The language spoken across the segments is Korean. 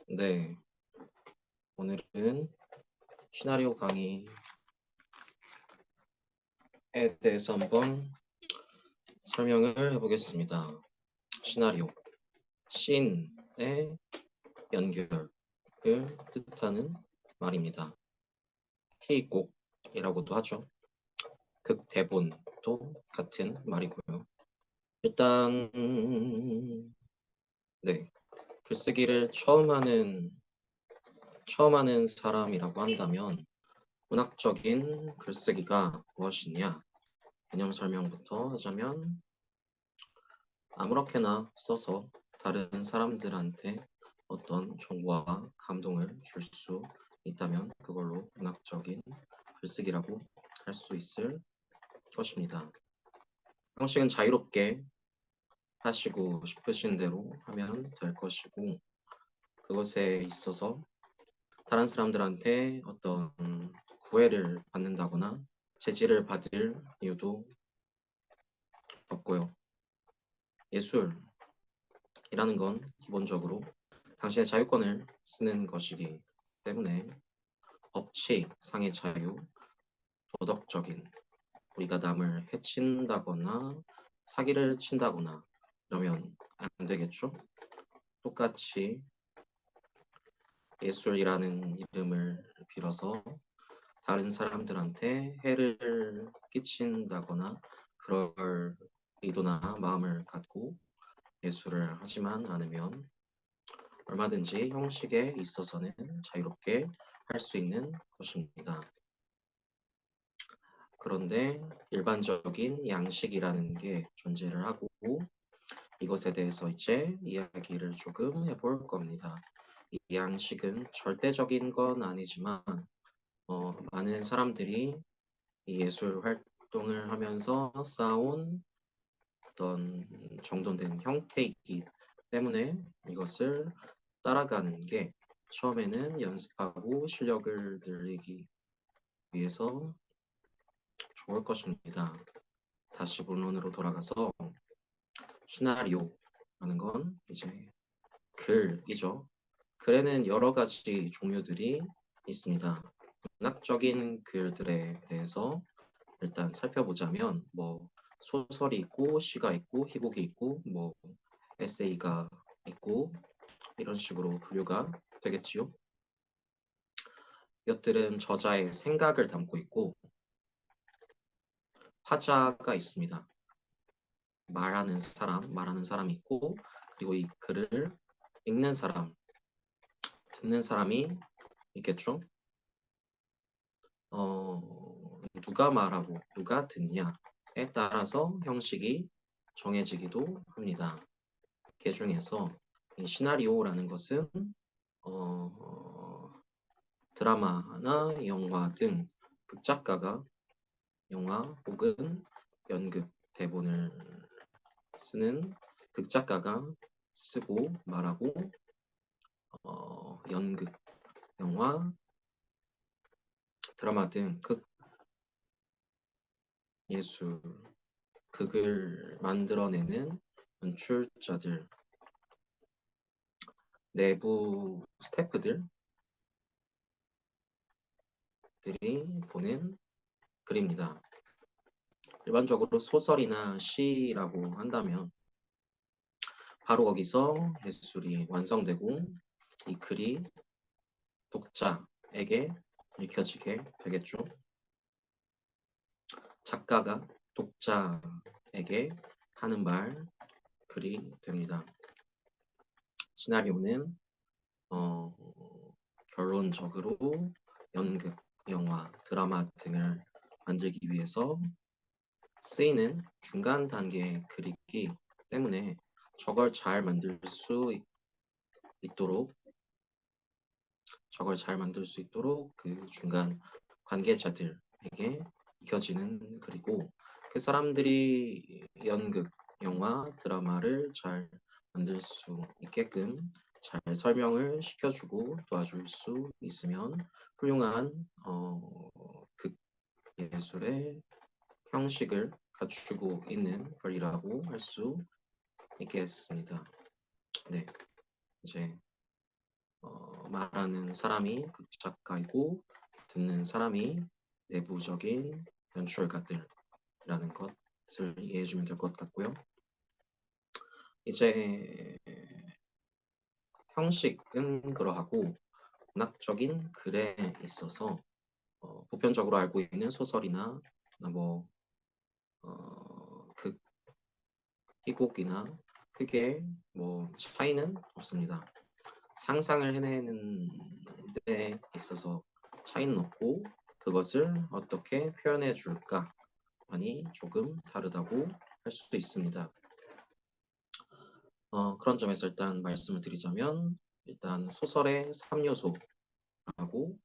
네, 오늘은 시나리오 강의에 대해서 한번 설명을 해보겠습니다. 시나리오, 씬의 연결을 뜻하는 말입니다. 희곡이라고도 하죠. 극대본도 같은 말이고요. 일단 네, 글쓰기를 처음 하는 사람이라고 한다면 문학적인 글쓰기가 무엇이냐? 개념 설명부터 하자면 아무렇게나 써서 다른 사람들한테 어떤 정보와 감동을 줄 수 있다면 그걸로 문학적인 글쓰기라고 할 수 있을 것입니다. 형식은 자유롭게 하시고 싶으신 대로 하면 될 것이고 그것에 있어서 다른 사람들한테 어떤 구애를 받는다거나 제지를 받을 이유도 없고요. 예술이라는 건 기본적으로 당신의 자유권을 쓰는 것이기 때문에 법칙상의 자유, 도덕적인 우리가 남을 해친다거나 사기를 친다거나 그러면 안 되겠죠? 똑같이 예술이라는 이름을 빌어서 다른 사람들한테 해를 끼친다거나 그럴 의도나 마음을 갖고 예술을 하지만 않으면 얼마든지 형식에 있어서는 자유롭게 할 수 있는 것입니다. 그런데 일반적인 양식이라는 게 존재를 하고 이것에 대해서 이제 이야기를 조금 해볼 겁니다. 이 양식은 절대적인 건 아니지만 많은 사람들이 이 예술 활동을 하면서 쌓아온 어떤 정돈된 형태이기 때문에 이것을 따라가는 게 처음에는 연습하고 실력을 늘리기 위해서 좋을 것입니다. 다시 본론으로 돌아가서 시나리오라는 건 이제 글이죠. 글에는 여러 가지 종류들이 있습니다. 문학적인 글들에 대해서 일단 살펴보자면 뭐 소설이 있고 시가 있고 희곡이 있고 뭐 에세이가 있고 이런 식으로 분류가 되겠지요. 이것들은 저자의 생각을 담고 있고 화자가 있습니다. 말하는 사람이 있고 그리고 이 글을 읽는 사람, 듣는 사람이 있겠죠. 누가 말하고 누가 듣냐에 따라서 형식이 정해지기도 합니다. 그 중에서 이 시나리오라는 것은 드라마나 영화 등 극작가가 영화 혹은 연극 대본을 쓰는 극작가가 쓰고 말하고 연극, 영화, 드라마 등 예술, 극을 만들어내는 연출자들, 내부 스태프들이 보는 글입니다. 일반적으로 소설이나 시라고 한다면 바로 거기서 예술이 완성되고 이 글이 독자에게 읽혀지게 되겠죠. 작가가 독자에게 하는 말 글이 됩니다. 시나리오는 결론적으로 연극, 영화, 드라마 등을 만들기 위해서 쓰이는 중간 단계의 글이기 때문에 저걸 잘 만들 수 있도록 그 중간 관계자들에게 익혀지는 글이고 그 사람들이 연극, 영화, 드라마를 잘 만들 수 있게끔 잘 설명을 시켜주고 도와줄 수 있으면 훌륭한 극 예술의 형식을 갖추고 있는 글이라고 할 수 있겠습니다. 네, 이제 말하는 사람이 극작가이고 듣는 사람이 내부적인 연출가들이라는 것을 이해해주면 될 것 같고요. 이제 형식은 그러하고 문학적인 글에 있어서 보편적으로 알고 있는 소설이나 뭐 극, 희곡이나 크게 뭐 차이는 없습니다. 상상을 해내는 데 있어서 차이는 없고 그것을 어떻게 표현해 줄까만이 조금 다르다고 할 수도 있습니다. 그런 점에서 일단 말씀을 드리자면 일단 소설의 3요소라고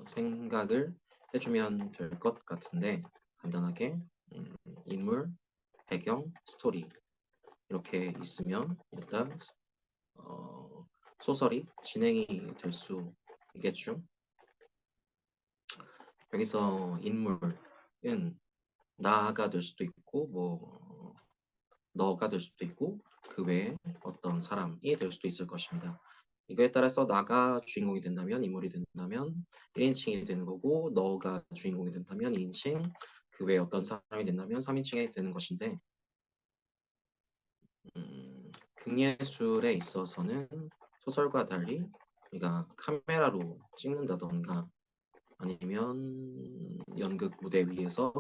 생각을 해주면 될 것 같은데 간단하게 인물, 배경, 스토리 이렇게 있으면 일단 소설이 진행이 될 수 있겠죠. 여기서 인물은 나가 될 수도 있고 뭐 너가 될 수도 있고 그 외에 어떤 사람이 될 수도 있을 것입니다. 이거에 따라서 나가 주인공이 된다면 인물이 된다면 1인칭이 되는 거고 너가 주인공이 된다면 2인칭 그 외에 어떤 사람이 된다면 3인칭이 되는 것인데 극예술에 있어서는 소설과 달리 우리가 카메라로 찍는다던가 아니면 연극 무대 위에서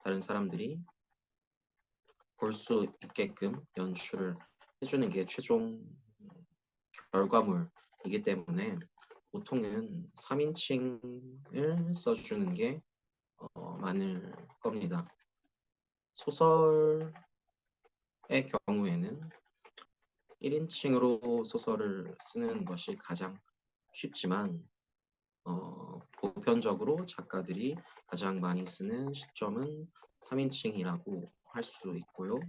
다른 사람들이 볼 수 있게끔 연출을 해주는 게 최종 결과물이기 때문에 보통은 3인칭을 써주는 게 많을 겁니다. 소설의 경우에는 1인칭으로 소설을 쓰는 것이 가장 쉽지만 보편적으로 작가들이 가장 많이 쓰는 시점은 3인칭이라고 할 수 있고요.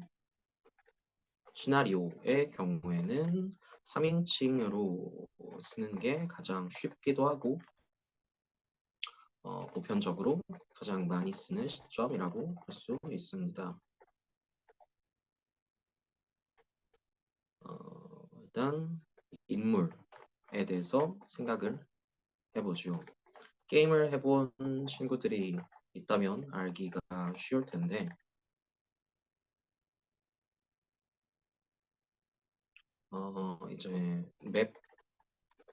시나리오의 경우에는 3인칭으로 쓰는 게 가장 쉽기도 하고 보편적으로 가장 많이 쓰는 시점이라고 할 수 있습니다. 일단 인물에 대해서 생각을 해보죠. 게임을 해본 친구들이 있다면 알기가 쉬울 텐데 이제 맵이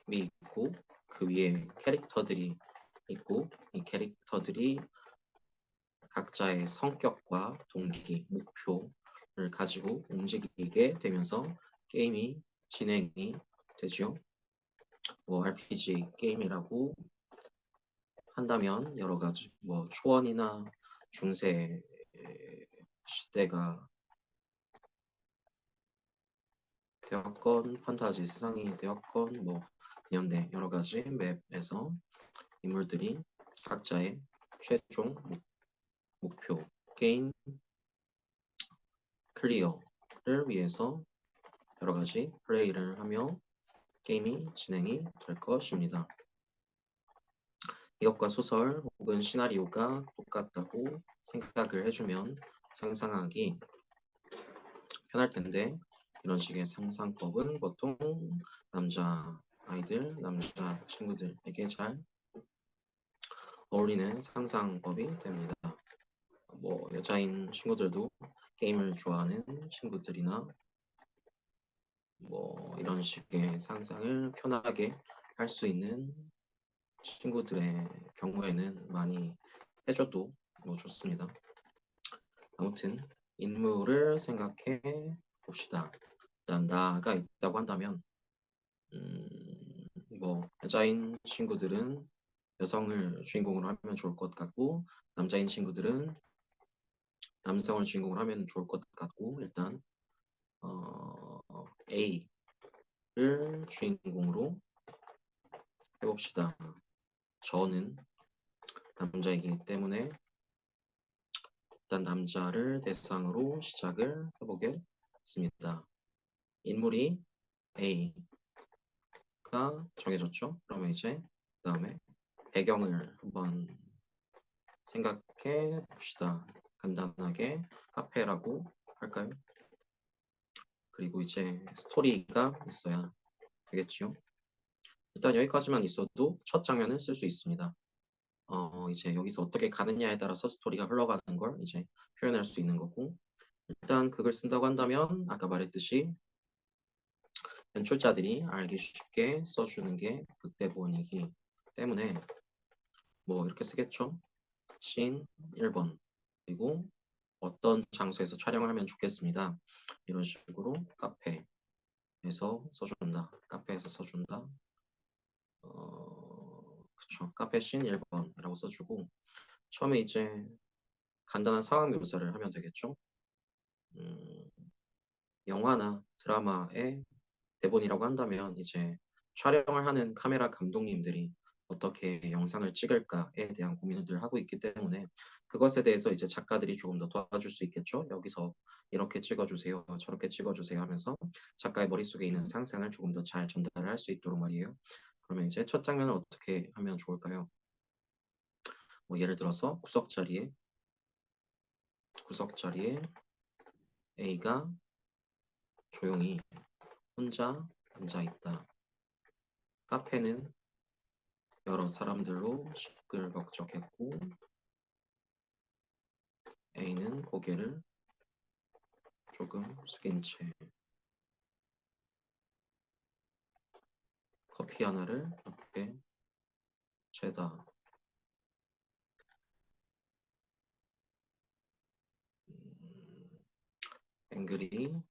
있고 그 위에 캐릭터들이 있고 이 캐릭터들이 각자의 성격과 동기, 목표를 가지고 움직이게 되면서 게임이 진행이 되죠. 뭐 RPG 게임이라고 한다면 여러 가지 뭐 초원이나 중세 시대가 되었건 판타지 세상이 되었건 뭐 근현대 여러 가지 맵에서 인물들이 각자의 최종 목표 게임 클리어를 위해서 여러 가지 플레이를 하며 게임이 진행이 될 것입니다. 이것과 소설 혹은 시나리오가 똑같다고 생각을 해주면 상상하기 편할 텐데 이런 식의 상상법은 보통 남자 아이들, 남자 친구들에게 잘 어울리는 상상법이 됩니다. 뭐 여자인 친구들도 게임을 좋아하는 친구들이나 뭐 이런 식의 상상을 편하게 할 수 있는 친구들의 경우에는 많이 해줘도 뭐 좋습니다. 아무튼 인물을 생각해 봅시다. 일단 나가 있다고 한다면 뭐 여자인 친구들은 여성을 주인공으로 하면 좋을 것 같고 남자인 친구들은 남성을 주인공으로 하면 좋을 것 같고 일단 A를 주인공으로 해봅시다. 저는 남자이기 때문에 일단 남자를 대상으로 시작을 해보겠습니다. 인물이 A가 정해졌죠? 그러면 이제 그 다음에 배경을 한번 생각해 봅시다. 간단하게 카페라고 할까요? 그리고 이제 스토리가 있어야 되겠죠. 일단 여기까지만 있어도 첫 장면을 쓸 수 있습니다. 이제 여기서 어떻게 가느냐에 따라서 스토리가 흘러가는 걸 이제 표현할 수 있는 거고, 일단 그걸 쓴다고 한다면 아까 말했듯이 연출자들이 알기 쉽게 써주는 게 극대본이기 때문에 뭐 이렇게 쓰겠죠. 씬 1번, 그리고 어떤 장소에서 촬영을 하면 좋겠습니다. 이런 식으로 카페에서 써준다. 카페에서 써준다. 그쵸. 카페 씬 1번이라고 써주고, 처음에 이제 간단한 상황 묘사를 하면 되겠죠. 음, 영화나 드라마의 대본이라고 한다면 이제 촬영을 하는 카메라 감독님들이 어떻게 영상을 찍을까에 대한 고민을 하고 있기 때문에 그것에 대해서 이제 작가들이 조금 더 도와줄 수 있겠죠. 여기서 이렇게 찍어주세요, 저렇게 찍어주세요 하면서 작가의 머릿속에 있는 상상을 조금 더 잘 전달을 할 수 있도록 말이에요. 그러면 이제 첫 장면을 어떻게 하면 좋을까요? 뭐 예를 들어서 구석자리에 A가 조용히 혼자 앉아 있다. 카페는 여러 사람들로 시끌벅적했고 A는 고개를 조금 숙인 채 커피 하나를 앞에 재다. 앵글이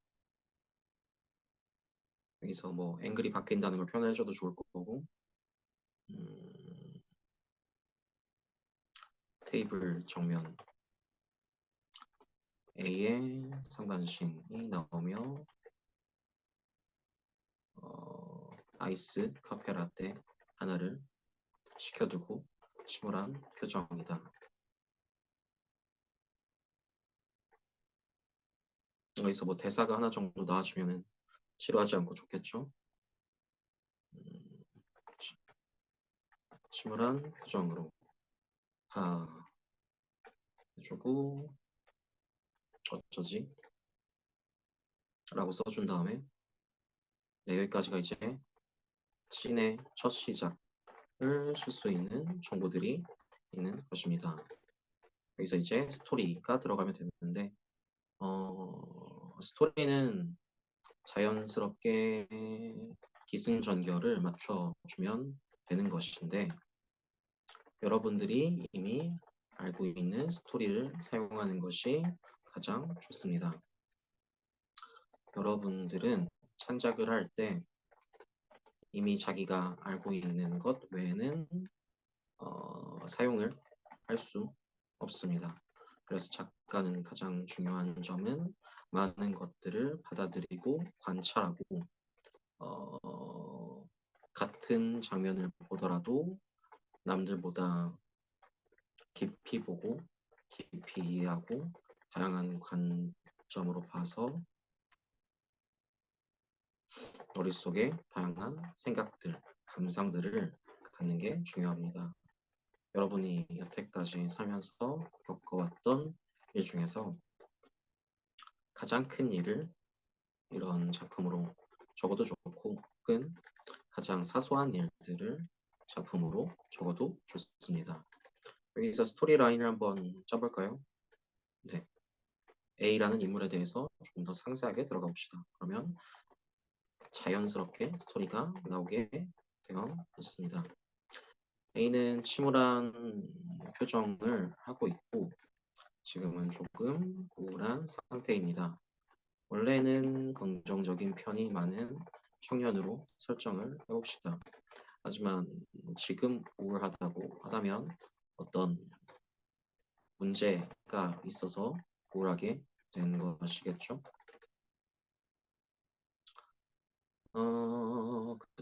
여기서 뭐 앵글이 바뀐다는 걸 표현해줘도 좋을 거고, 음, 테이블 정면 A의 상반신이 나오며 아이스 카페라떼 하나를 시켜두고 침울한 표정이다. 여기서 뭐 대사가 하나 정도 나와주면은 지루하지 않고 좋겠죠. 음, 침울한 표정으로 하 해주고 어쩌지? 라고 써준 다음에 네, 여기까지가 이제 씬의 첫 시작을 쓸 수 있는 정보들이 있는 것입니다. 여기서 이제 스토리가 들어가면 되는데 스토리는 자연스럽게 기승전결을 맞춰주면 되는 것인데 여러분들이 이미 알고 있는 스토리를 사용하는 것이 가장 좋습니다. 여러분들은 창작을 할 때 이미 자기가 알고 있는 것 외에는 사용을 할 수 없습니다. 그래서 작가는 가장 중요한 점은 많은 것들을 받아들이고 관찰하고 같은 장면을 보더라도 남들보다 깊이 보고 깊이 이해하고 다양한 관점으로 봐서 머릿속에 다양한 생각들, 감상들을 갖는 게 중요합니다. 여러분이 여태까지 살면서 겪어왔던 일 중에서 가장 큰 일을 이런 작품으로 적어도 좋고 혹은 가장 사소한 일들을 작품으로 적어도 좋습니다. 여기서 스토리 라인을 한번 짜볼까요? 네, A라는 인물에 대해서 조금 더 상세하게 들어가 봅시다. 그러면 자연스럽게 스토리가 나오게 되어 있습니다. A는 침울한 표정을 하고 있고 지금은 조금 우울한 상태입니다. 원래는 긍정적인 편이 많은 청년으로 설정을 해봅시다. 하지만 지금 우울하다고 하다면 어떤 문제가 있어서 우울하게 된 것이겠죠.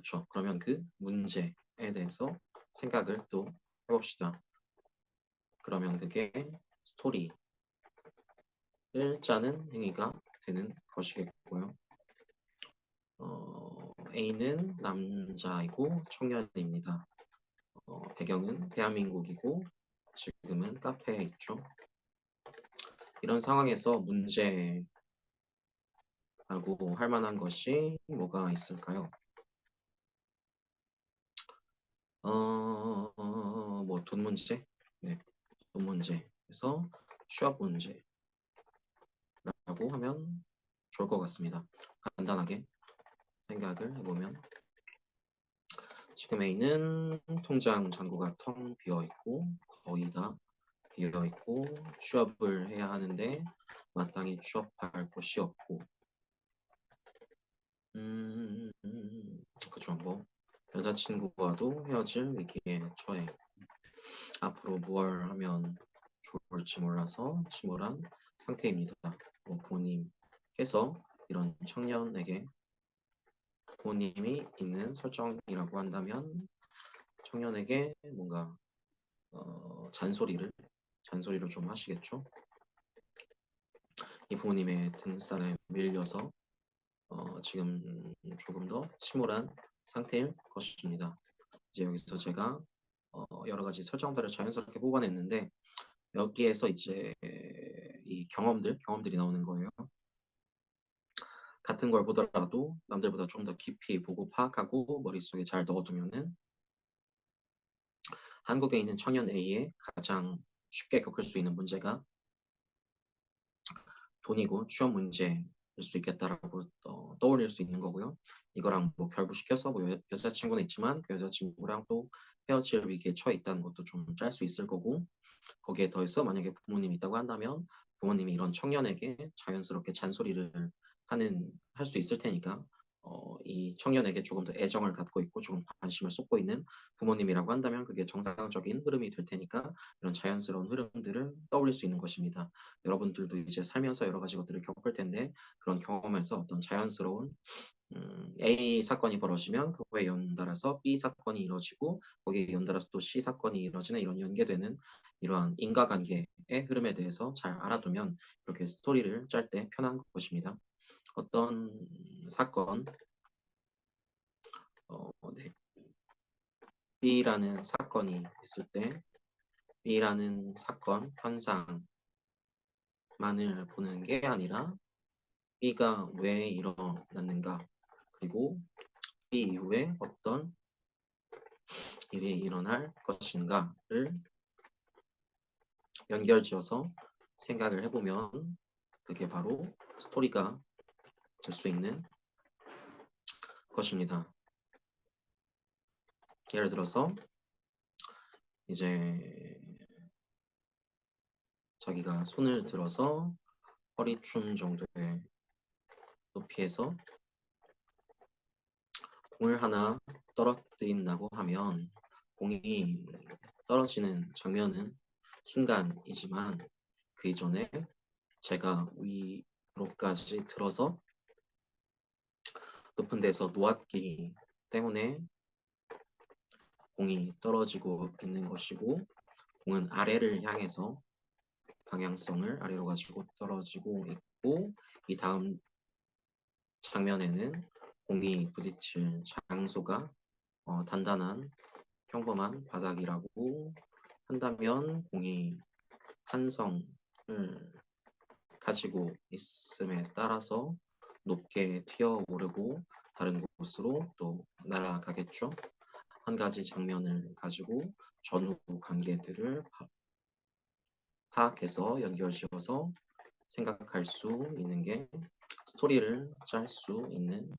그렇죠. 그러면 그 문제에 대해서 생각을 또 해봅시다. 그러면 그게 스토리를 짜는 행위가 되는 것이겠고요. A는 남자이고 청년입니다. 배경은 대한민국이고 지금은 카페에 있죠. 이런 상황에서 문제라고 할 만한 것이 뭐가 있을까요? 뭐 돈 문제, 네, 돈 문제에서 취업 문제라고 하면 좋을 것 같습니다. 간단하게 생각을 해보면 지금 A는 통장 잔고가 텅 비어 있고 거의 다 비어 있고 취업을 해야 하는데 마땅히 취업할 곳이 없고 그죠. 뭐 여자친구와도 헤어질 위기에 처해 앞으로 무얼 하면 좋을지 몰라서 침울한 상태입니다. 뭐 부모님께서 이런 청년에게 부모님이 있는 설정이라고 한다면 청년에게 뭔가 잔소리를 좀 하시겠죠. 이 부모님의 등살에 밀려서 지금 조금 더 침울한 상태일 것입니다. 이제 여기서 제가 여러 가지 설정들을 자연스럽게 뽑아냈는데 여기에서 이제 이 경험들이 나오는 거예요. 같은 걸 보더라도 남들보다 좀 더 깊이 보고 파악하고 머릿속에 잘 넣어두면은 한국에 있는 청년 A의 가장 쉽게 겪을 수 있는 문제가 돈이고 취업 문제일 수 있겠다라고 떠올릴 수 있는 거고요. 이거랑 뭐 결부시켜서 뭐 여자친구는 있지만 그 여자친구랑 또 헤어질 위기에 처해 있다는 것도 좀 짤 수 있을 거고 거기에 더해서 만약에 부모님이 있다고 한다면 부모님이 이런 청년에게 자연스럽게 잔소리를 할 수 있을 테니까 이 청년에게 조금 더 애정을 갖고 있고 조금 관심을 쏟고 있는 부모님이라고 한다면 그게 정상적인 흐름이 될 테니까 이런 자연스러운 흐름들을 떠올릴 수 있는 것입니다. 여러분들도 이제 살면서 여러 가지 것들을 겪을 텐데 그런 경험에서 어떤 자연스러운 A 사건이 벌어지면 그거에 연달아서 B 사건이 이루어지고 거기에 연달아서 또 C 사건이 이루어지는 이런 연계되는 이러한 인과관계의 흐름에 대해서 잘 알아두면 이렇게 스토리를 짤 때 편한 것입니다. 어떤 사건, 네. B라는 사건이 있을 때 B라는 사건, 현상만을 보는 게 아니라 B가 왜 일어났는가 그리고 B 이후에 어떤 일이 일어날 것인가를 연결지어서 생각을 해보면 그게 바로 스토리가 될 수 있는 것입니다. 예를 들어서 이제 자기가 손을 들어서 허리춤 정도의 높이에서 공을 하나 떨어뜨린다고 하면 공이 떨어지는 장면은 순간이지만 그 이전에 제가 위로까지 들어서 높은 데서 놓았기 때문에 공이 떨어지고 있는 것이고 공은 아래를 향해서 방향성을 아래로 가지고 떨어지고 있고 이 다음 장면에는 공이 부딪힐 장소가 단단한 평범한 바닥이라고 한다면 공이 탄성을 가지고 있음에 따라서 높게 튀어오르고 다른 곳으로 또 날아가겠죠. 한 가지 장면을 가지고 전후 관계들을 파악해서 연결지어서 생각할 수 있는 게 스토리를 짤 수 있는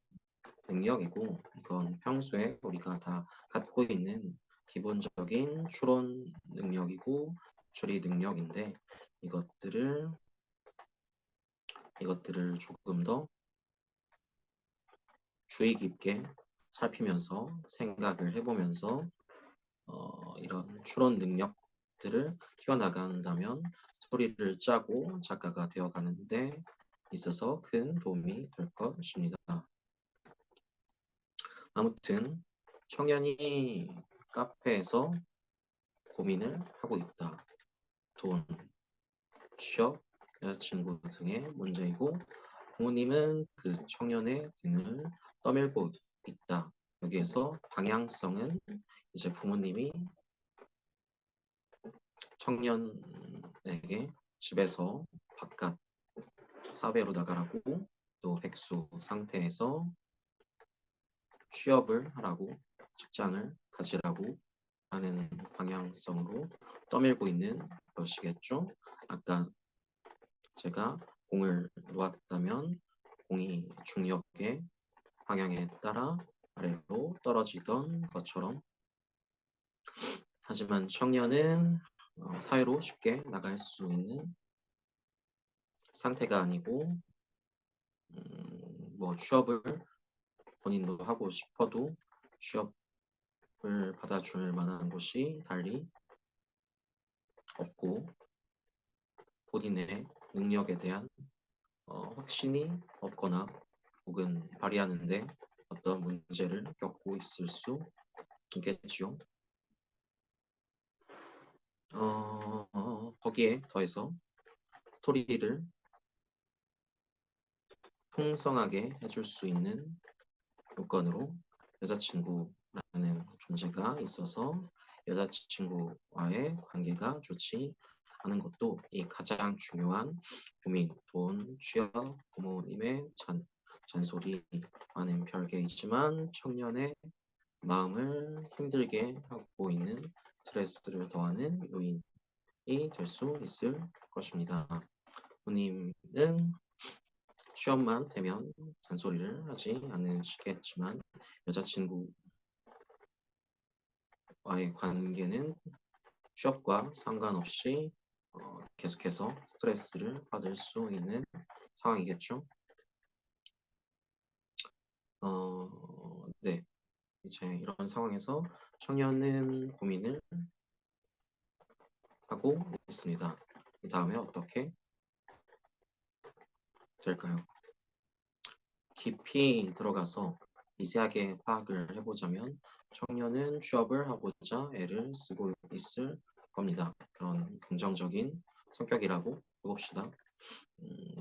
능력이고 이건 평소에 우리가 다 갖고 있는 기본적인 추론 능력이고 추리 능력인데 이것들을 조금 더 주의 깊게 살피면서 생각을 해보면서 이런 추론 능력들을 키워나간다면 스토리를 짜고 작가가 되어가는데 있어서 큰 도움이 될 것입니다. 아무튼 청년이 카페에서 고민을 하고 있다. 돈, 취업, 여자친구 등의 문제이고 부모님은 그 청년의 등을 떠밀고 있다. 여기에서 방향성은 이제 부모님이 청년에게 집에서 바깥 사회로 나가라고 또 백수 상태에서 취업을 하라고 직장을 가지라고 하는 방향성으로 떠밀고 있는 것이겠죠. 아까 제가 공을 놓았다면 공이 중력의 방향에 따라 아래로 떨어지던 것처럼, 하지만 청년은 사회로 쉽게 나갈 수 있는 상태가 아니고, 뭐 취업을 본인도 하고 싶어도 취업을 받아줄 만한 곳이 달리 없고, 본인의 능력에 대한 확신이 없거나 혹은 발휘하는데 어떤 문제를 겪고 있을 수 있겠지요. 거기에 더해서 스토리를 풍성하게 해줄 수 있는 요건으로 여자친구라는 존재가 있어서 여자친구와의 관계가 좋지 않은 것도 이 가장 중요한 고민, 돈, 취업, 부모님의 잔소리와는 별개이지만 청년의 마음을 힘들게 하고 있는 스트레스를 더하는 요인이 될 수 있을 것입니다. 부모님은 취업만 되면 잔소리를 하지 않으시겠지만 여자친구와의 관계는 취업과 상관없이 계속해서 스트레스를 받을 수 있는 상황이겠죠. 네, 이제 이런 상황에서 청년은 고민을 하고 있습니다. 그 다음에 어떻게 될까요? 깊이 들어가서 미세하게 파악을 해보자면 청년은 취업을 하고자 애를 쓰고 있을 겁니다. 그런 긍정적인 성격이라고 해봅시다.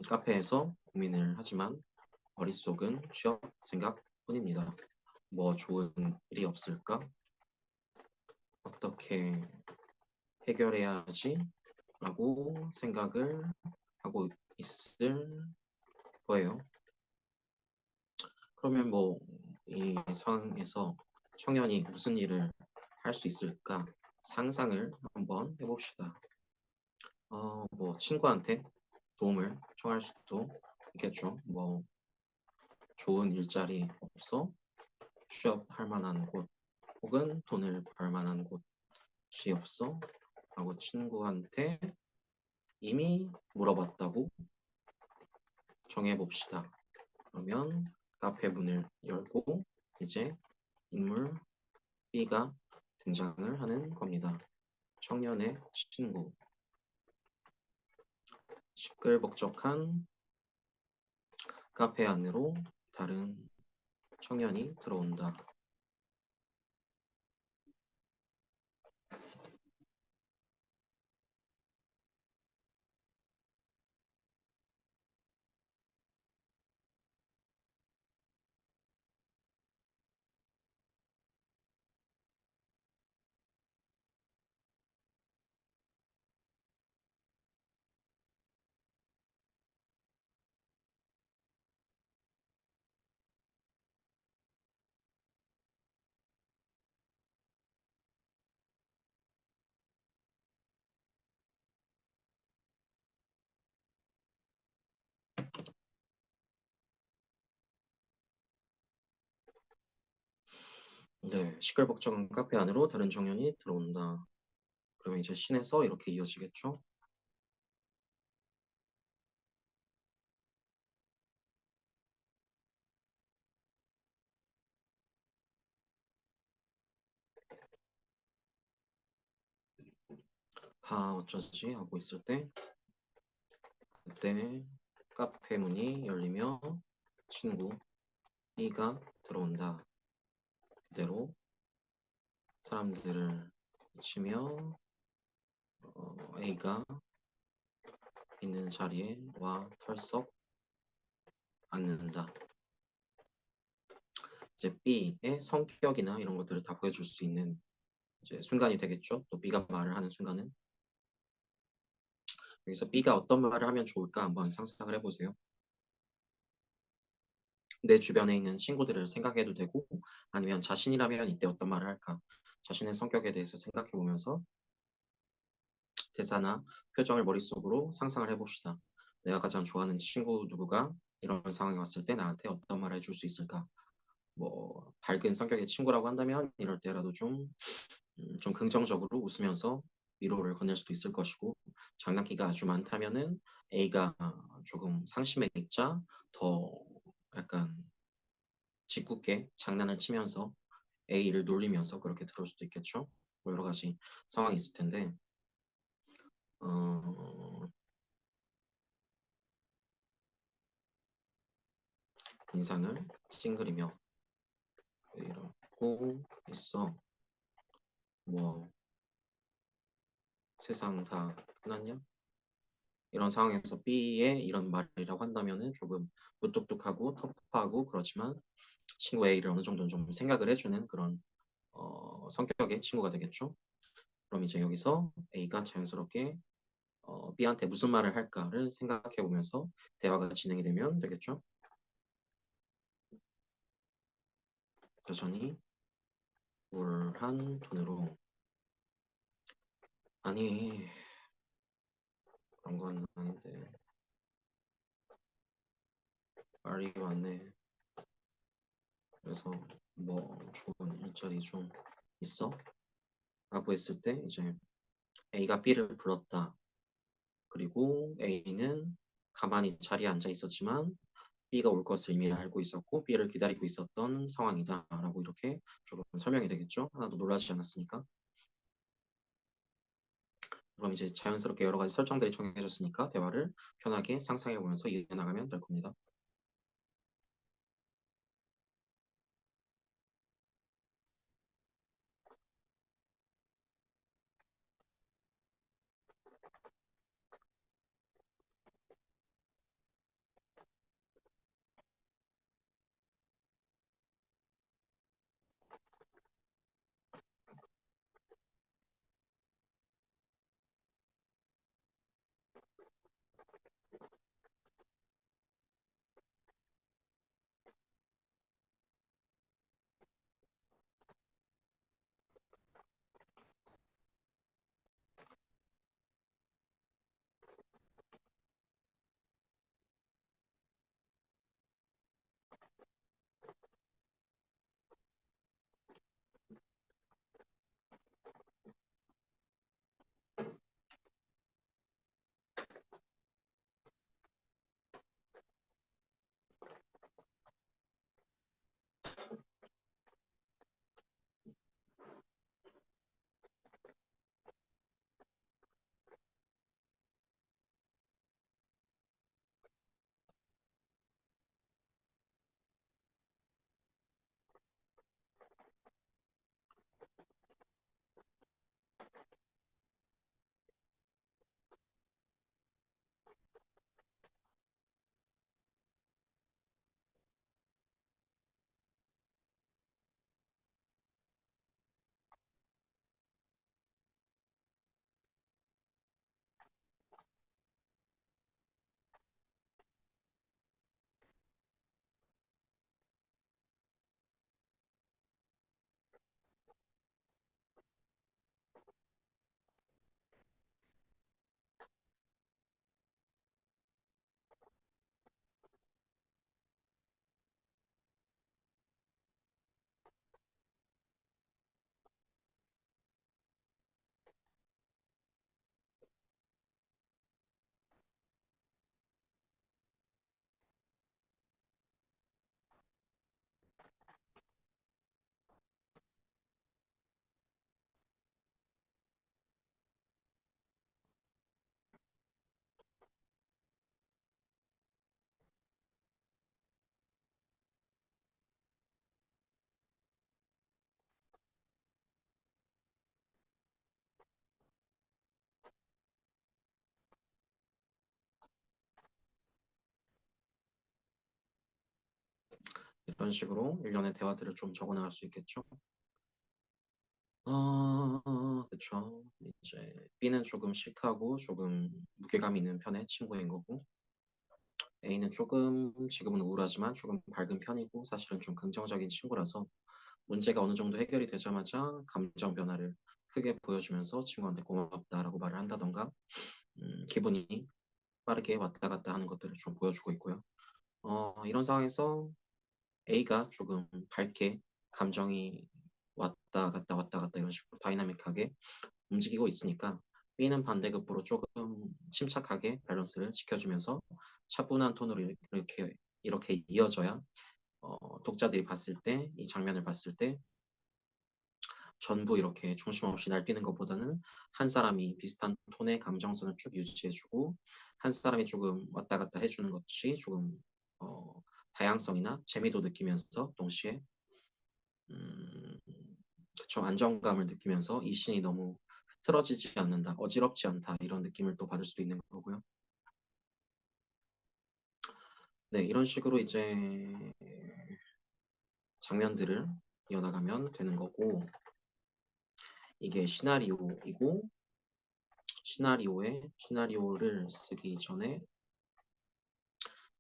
카페에서 고민을 하지만 머릿속은 취업 생각뿐입니다. 뭐 좋은 일이 없을까? 어떻게 해결해야 하지? 라고 생각을 하고 있을 거예요. 그러면 뭐 이 상황에서 청년이 무슨 일을 할 수 있을까 상상을 한번 해봅시다. 뭐 친구한테 도움을 청할 수도 있겠죠. 뭐 좋은 일자리 없어? 취업할 만한 곳 혹은 돈을 벌 만한 곳이 없어? 라고 친구한테 이미 물어봤다고 정해봅시다. 그러면 카페 문을 열고 이제 인물 B가 등장을 하는 겁니다. 청년의 친구. 시끌벅적한 카페 안으로 다른 청년이 들어온다. 네, 시끌벅적한 카페 안으로 다른 청년이 들어온다. 그러면 이제 씬에서 이렇게 이어지겠죠? 어쩌지 하고 있을 때 그때 카페 문이 열리며 친구 B가 들어온다. 그대로 사람들을 치며 A가 있는 자리에 와 털썩 앉는다. 이제 B의 성격이나 이런 것들을 다 보여줄 수 있는 이제 순간이 되겠죠. 또 B가 말을 하는 순간은 여기서 B가 어떤 말을 하면 좋을까 한번 상상을 해보세요. 내 주변에 있는 친구들을 생각해도 되고 아니면 자신이라면 이때 어떤 말을 할까. 자신의 성격에 대해서 생각해 보면서 대사나 표정을 머릿속으로 상상을 해봅시다. 내가 가장 좋아하는 친구 누구가 이런 상황에 왔을 때 나한테 어떤 말을 해줄 수 있을까? 뭐 밝은 성격의 친구라고 한다면 이럴 때라도 좀 긍정적으로 웃으면서 위로를 건넬 수도 있을 것이고, 장난기가 아주 많다면은 A가 조금 상심에 있자 더 약간 짓궂게 장난을 치면서 A를 놀리면서 그렇게 들을 수도 있겠죠. 뭐 여러 가지 상황이 있을 텐데, 어, 인상을 찡그리며 이러고 있어. 뭐 세상 다 끝났냐? 이런 상황에서 B의 이런 말이라고 한다면은 조금 무뚝뚝하고 터프하고 그렇지만 친구 A를 어느 정도는 좀 생각을 해주는 그런 성격의 친구가 되겠죠. 그럼 이제 여기서 A가 자연스럽게 B한테 무슨 말을 할까를 생각해 보면서 대화가 진행이 되면 되겠죠. 여전히 우울한 톤으로 아니 그런 건 아닌데 말이 왔네. 그래서 뭐 좋은 일자리 좀 있어? 라고 했을 때 이제 A가 B를 불렀다. 그리고 A는 가만히 자리에 앉아 있었지만 B가 올 것을 이미 알고 있었고 B를 기다리고 있었던 상황이다라고 이렇게 조금 설명이 되겠죠. 하나도 놀라지 않았으니까. 그럼 이제 자연스럽게 여러 가지 설정들이 정해졌으니까 대화를 편하게 상상해 보면서 이어나가면 될 겁니다. 이런 식으로 일련의 대화들을 좀 적어나갈 수 있겠죠. 그쵸. 이제 B는 조금 시크하고 조금 무게감 있는 편의 친구인 거고 A는 조금 지금은 우울하지만 조금 밝은 편이고 사실은 좀 긍정적인 친구라서 문제가 어느 정도 해결이 되자마자 감정 변화를 크게 보여주면서 친구한테 고맙다라고 말을 한다던가 기분이 빠르게 왔다 갔다 하는 것들을 좀 보여주고 있고요. 이런 상황에서 A가 조금 밝게 감정이 왔다 갔다 이런 식으로 다이나믹하게 움직이고 있으니까 B는 반대급부로 조금 침착하게 밸런스를 지켜주면서 차분한 톤으로 이렇게 이어져야 독자들이 봤을 때, 이 장면을 봤을 때 전부 이렇게 중심 없이 날뛰는 것보다는 한 사람이 비슷한 톤의 감정선을 쭉 유지해주고 한 사람이 조금 왔다 갔다 해주는 것이 조금 다양성이나 재미도 느끼면서 동시에 그쵸, 안정감을 느끼면서 이 씬이 너무 흐트러지지 않는다, 어지럽지 않다 이런 느낌을 또 받을 수도 있는 거고요. 네, 이런 식으로 이제 장면들을 이어나가면 되는 거고 이게 시나리오이고 시나리오를 쓰기 전에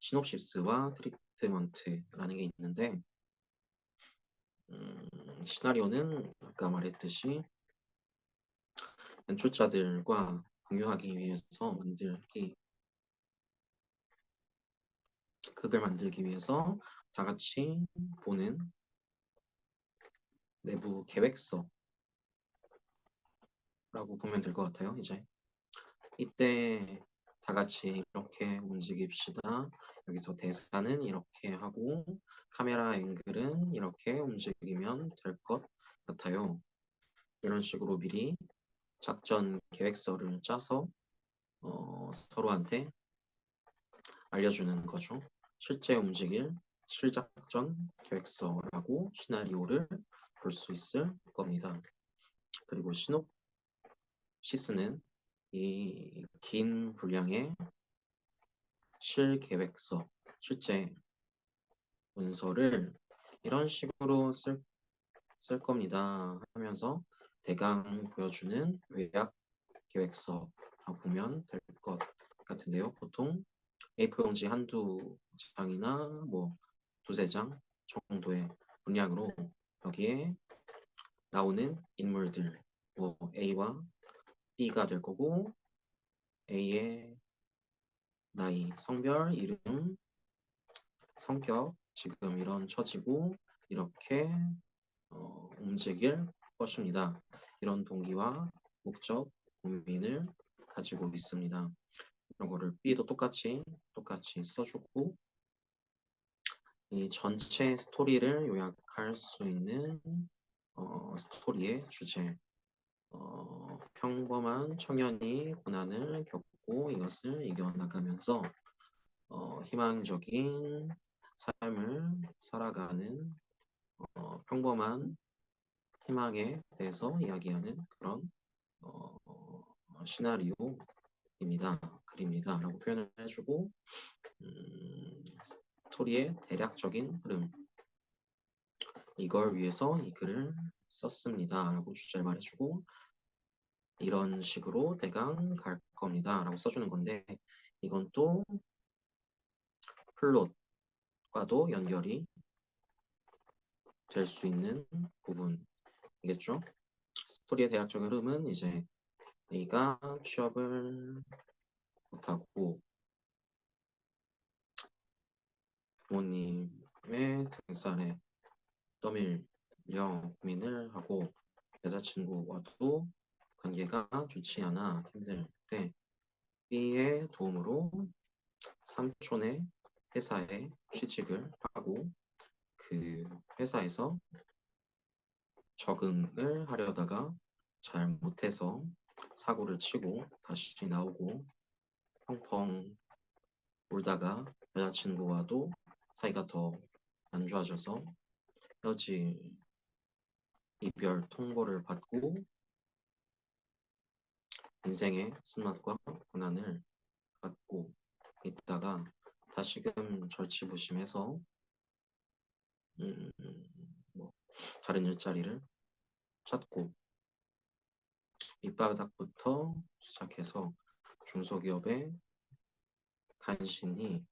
시놉시스와 트리트먼트라는 게 있는데 시나리오는 아까 말했듯이 연출자들과 공유하기 위해서 극을 만들기 위해서 다 같이 보는 내부 계획서라고 보면 될 것 같아요. 이제 이때 다 같이 이렇게 움직입시다. 여기서 대사는 이렇게 하고 카메라 앵글은 이렇게 움직이면 될 것 같아요. 이런 식으로 미리 작전 계획서를 짜서 서로한테 알려주는 거죠. 실제 움직일 실작전 계획서라고 시나리오를 볼 수 있을 겁니다. 그리고 시놉시스는 이 긴 분량의 실계획서, 실제 문서를 이런 식으로 쓸 겁니다 하면서 대강 보여주는 요약 계획서라고 보면 될 것 같은데요. 보통 A4용지 한두 장이나 뭐 두세 장 정도의 분량으로 여기에 나오는 인물들 뭐 A와 B가 될 거고 A의 나이, 성별, 이름, 성격, 지금 이런 처지고 이렇게 움직일 것입니다. 이런 동기와 목적, 고민을 가지고 있습니다. 이런 거를 B도 똑같이 써주고 이 전체 스토리를 요약할 수 있는 스토리의 주제 평범한 청년이 고난을 겪고 이것을 이겨나가면서 희망적인 삶을 살아가는 평범한 희망에 대해서 이야기하는 그런 시나리오입니다. 글입니다. 라고 표현을 해주고 스토리의 대략적인 흐름 이걸 위해서 이 글을 썼습니다. 라고 주제를 말해주고 이런 식으로 대강 갈 겁니다. 라고 써주는 건데 이건 또 플롯과도 연결이 될 수 있는 부분이겠죠. 스토리의 대략적인 흐름은 이제 A가 취업을 못하고 부모님의 등살에 떠밀려 고민을 하고 여자친구와도 관계가 좋지 않아 힘들 때 B의 도움으로 삼촌의 회사에 취직을 하고 그 회사에서 적응을 하려다가 잘 못해서 사고를 치고 다시 나오고 펑펑 울다가 여자친구와도 사이가 더 안 좋아져서 헤어질 이별 통보를 받고 인생의 쓴맛과 고난을 갖고 있다가 다시금 절치부심해서 뭐 다른 일자리를 찾고 밑바닥부터 시작해서 중소기업에 간신히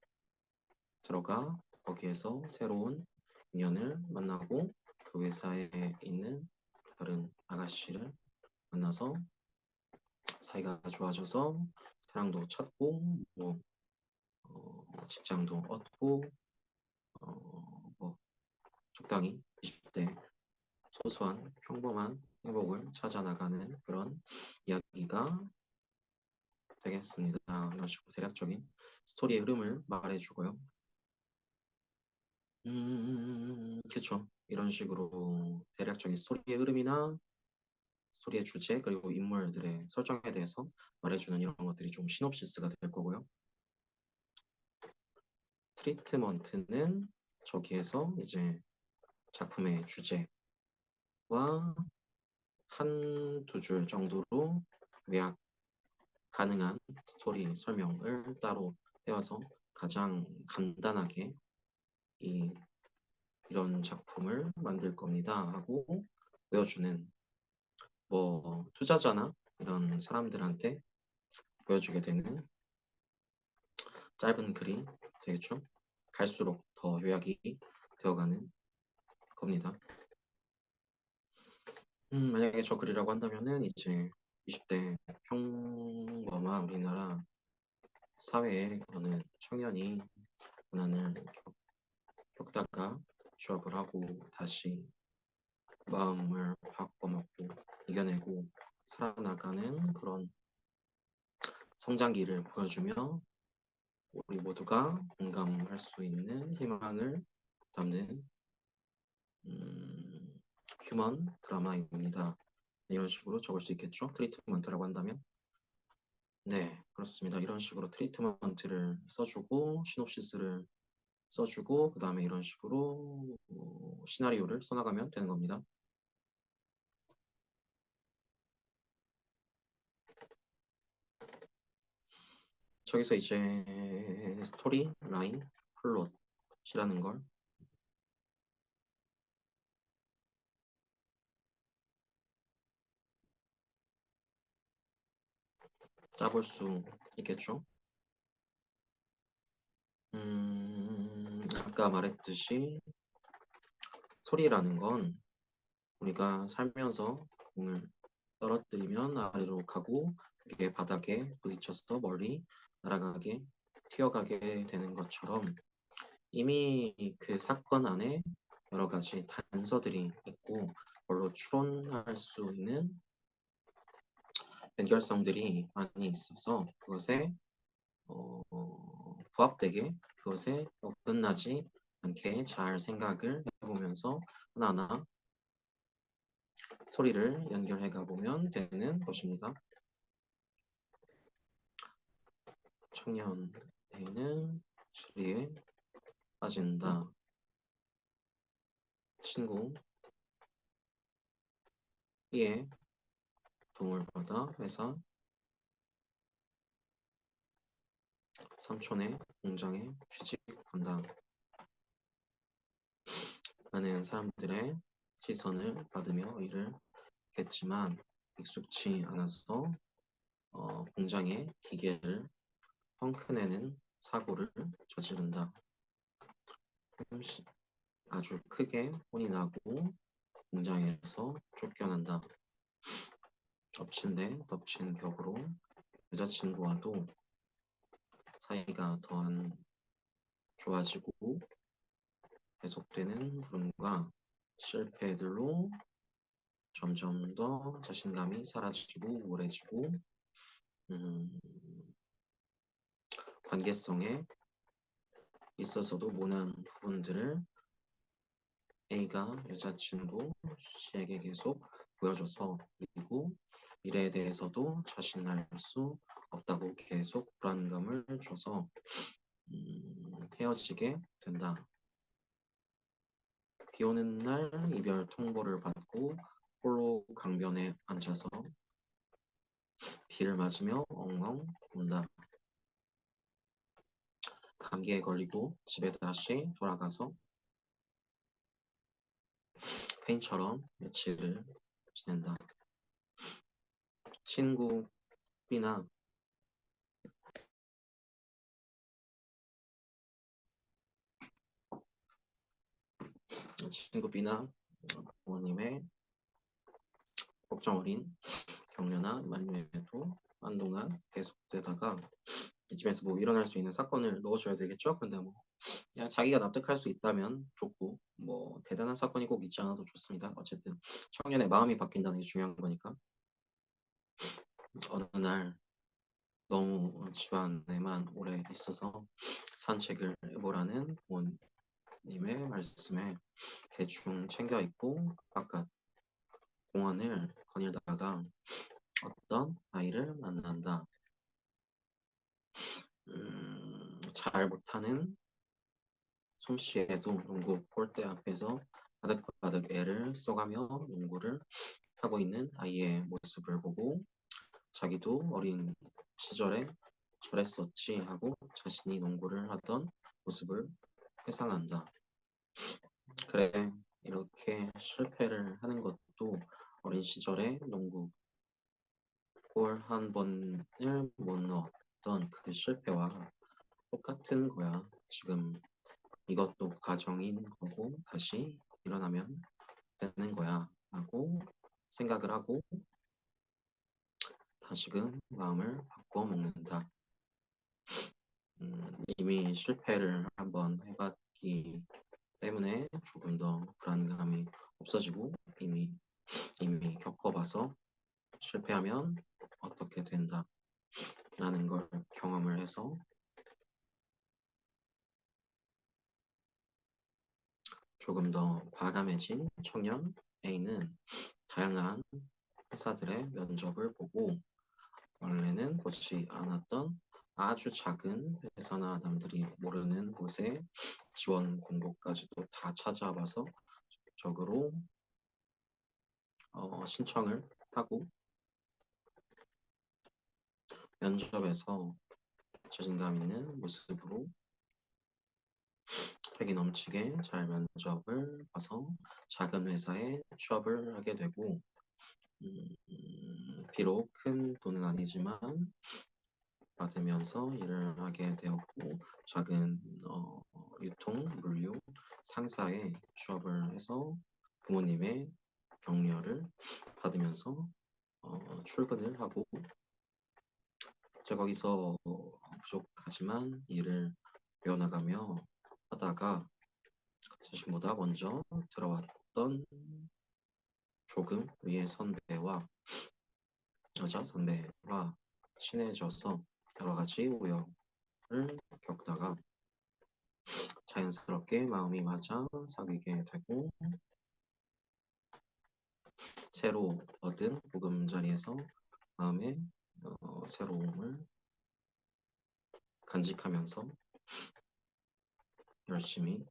들어가 거기에서 새로운 인연을 만나고 그 회사에 있는 다른 아가씨를 만나서 사이가 좋아져서 사랑도 찾고 뭐 직장도 얻고 뭐 적당히 20대 소소한 평범한 행복을 찾아 나가는 그런 이야기가 되겠습니다. 이런 식으로 대략적인 스토리의 흐름을 말해주고요. 그렇죠. 이런 식으로 대략적인 스토리의 흐름이나 스토리의 주제 그리고 인물들의 설정에 대해서 말해주는 이런 것들이 좀 시놉시스가 될 거고요. 트리트먼트는 저기에서 이제 작품의 주제와 한두 줄 정도로 요약 가능한 스토리 설명을 따로 떼어서 가장 간단하게 이런 작품을 만들 겁니다 하고 보여주는 뭐 투자자나 이런 사람들한테 보여주게 되는 짧은 글이 되겠죠. 갈수록 더 요약이 되어가는 겁니다. 만약에 저 글이라고 한다면은 이제 20대 평범한 우리나라 사회에 어느 청년이 고난을 겪다가 취업을 하고 다시 마음을 바꿔먹고 이겨내고 살아나가는 그런 성장기를 보여주며 우리 모두가 공감할 수 있는 희망을 담는 휴먼 드라마입니다. 이런 식으로 적을 수 있겠죠. 트리트먼트라고 한다면. 네, 그렇습니다. 이런 식으로 트리트먼트를 써주고 시놉시스를 써주고 그 다음에 이런 식으로 시나리오를 써나가면 되는 겁니다. 저기서 이제 스토리 라인 플롯이라는 걸 짜볼 수 있겠죠. 아까 말했듯이 소리라는 건 우리가 살면서 공을 떨어뜨리면 아래로 가고 그게 바닥에 부딪혀서 멀리 날아가게 튀어가게 되는 것처럼 이미 그 사건 안에 여러 가지 단서들이 있고 그걸로 추론할 수 있는 연결성들이 많이 있어서 그것에 부합되게 그것에 어긋나지 않게 잘 생각을 해보면서 하나하나 소리를 연결해 가보면 되는 것입니다. 청년 A는 술에 빠진다. 친구 B의 도움을 받아 회사 삼촌의 공장에 취직한다. 많은 사람들의 시선을 받으며 일을 했지만 익숙치 않아서 공장의 기계를 펑크내는 사고를 저지른다. 아주 크게 혼이 나고 공장에서 쫓겨난다. 엎친 데 덮친 격으로 여자친구와도 사이가 더 안 좋아지고 계속되는 불운과 실패들로 점점 더 자신감이 사라지고 우울해지고 음, 관계성에 있어서도 모난 부분들을 A가 여자친구 C에게 계속 보여줘서 그리고 미래에 대해서도 자신할 수 없다고 계속 불안감을 줘서 헤어지게 된다. 비 오는 날 이별 통보를 받고 홀로 강변에 앉아서 비를 맞으며 엉엉 운다. 감기에 걸리고 집에 다시 돌아가서 페인처럼 며칠을 지낸다. 친구 B나 친구 B나 부모님의 걱정 어린 격려나 만류에도 한동안 계속되다가 이쯤에서 뭐 일어날 수 있는 사건을 넣어줘야 되겠죠. 근데 뭐 그냥 자기가 납득할 수 있다면 좋고 뭐 대단한 사건이 꼭 있지 않아도 좋습니다. 어쨌든 청년의 마음이 바뀐다는 게 중요한 거니까. 어느 날 너무 집안에만 오래 있어서 산책을 해보라는 부모님의 말씀에 대충 챙겨 입고 바깥 공원을 거닐다가 어떤 아이를 만난다. 잘 못하는 솜씨에도 농구 골대 앞에서 바득바득 애를 써가며 농구를 하고 있는 아이의 모습을 보고 자기도 어린 시절에 저랬었지 하고 자신이 농구를 하던 모습을 회상한다. 그래, 이렇게 실패를 하는 것도 어린 시절에 농구 골 한 번을 못 넣었던 그 실패와 똑같은 거야. 지금 이것도 과정인 거고 다시 일어나면 되는 거야 라고 생각을 하고 다시금 마음을 바꿔 먹는다. 이미 실패를 한번 해봤기 때문에 조금 더 불안감이 없어지고 이미 겪어봐서 실패하면 어떻게 된다 라는 걸 경험을 해서 조금 더 과감해진 청년 A는 다양한 회사들의 면접을 보고 원래는 보지 않았던 아주 작은 회사나 남들이 모르는 곳에 지원 공고까지도 다 찾아봐서 적으로 신청을 하고 면접에서 자신감 있는 모습으로 패기 넘치게 잘 면접을 봐서 작은 회사에 취업을 하게 되고 비록 큰 돈은 아니지만 받으면서 일을 하게 되었고 작은 유통 물류 상사에 취업을 해서 부모님의 격려를 받으면서 출근을 하고 제가 거기서 부족하지만 일을 배워나가며 하다가 자신보다 먼저 들어왔던 조금 위의 선배와 여자 선배와 친해져서 여러 가지 우열을 겪다가 자연스럽게 마음이 맞아 사귀게 되고 새로 얻은 보금자리에서 마음의 새로움을 간직하면서 열심히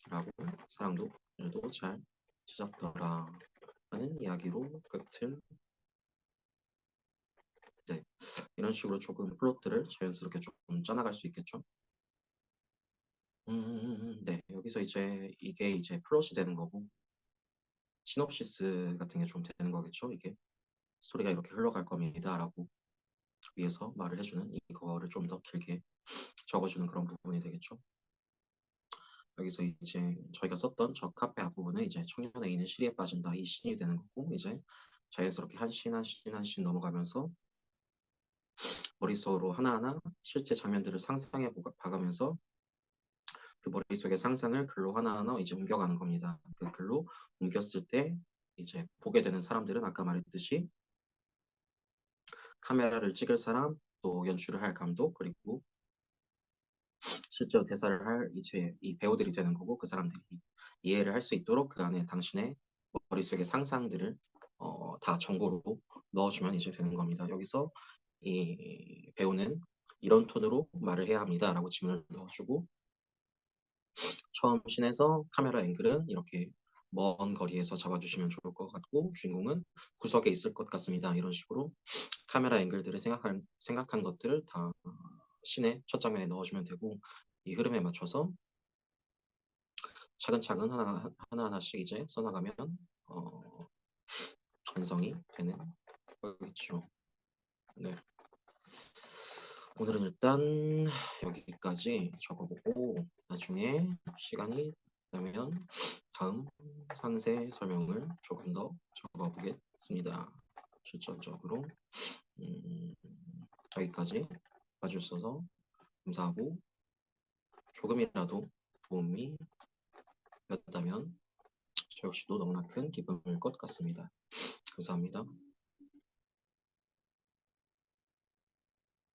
일하고 사람도 일도 잘 찾았더라 하는 이야기로 끝을 네, 이런 식으로 조금 플롯들을 자연스럽게 조금 짜나갈 수 있겠죠. 네, 여기서 이게 이제 플롯이 되는 거고 시놉시스 같은 게 좀 되는 거겠죠. 이게 스토리가 이렇게 흘러갈 겁니다라고 위에서 말을 해주는 이거를 좀 더 길게 적어주는 그런 부분이 되겠죠. 여기서 이제 저희가 썼던 저 카페 앞부분은 이제 청년 A는 시리에 빠진다 이 신이 되는 거고 이제 자연스럽게 한 신 한 신 한 신 넘어가면서 머릿속으로 하나하나 실제 장면들을 상상해 봐가면서 그 머릿속의 상상을 글로 하나하나 이제 옮겨가는 겁니다. 그 글로 옮겼을 때 이제 보게 되는 사람들은 아까 말했듯이 카메라를 찍을 사람, 또 연출을 할 감독, 그리고 실제로 대사를 할 이제 이 배우들이 되는 거고 그 사람들이 이해를 할 수 있도록 그 안에 당신의 머릿속의 상상들을 다 정보로 넣어주면 이제 되는 겁니다. 여기서 이 배우는 이런 톤으로 말을 해야 합니다라고 질문을 넣어주고 처음 씬에서 카메라 앵글은 이렇게 먼 거리에서 잡아주시면 좋을 것 같고 주인공은 구석에 있을 것 같습니다. 이런 식으로 카메라 앵글들을 생각한 것들을 다 씬의 첫 장면에 넣어주면 되고 이 흐름에 맞춰서 차근차근 하나하나씩 이제 써나가면 완성이 되는 거겠죠. 네. 오늘은 일단 여기까지 적어보고 나중에 시간이 되면 다음 상세 설명을 조금 더 적어보겠습니다. 실전적으로 여기까지 봐주셔서 감사하고 조금이라도 도움이 되었다면 저 역시도 너무나 큰 기쁨일 것 같습니다. 감사합니다.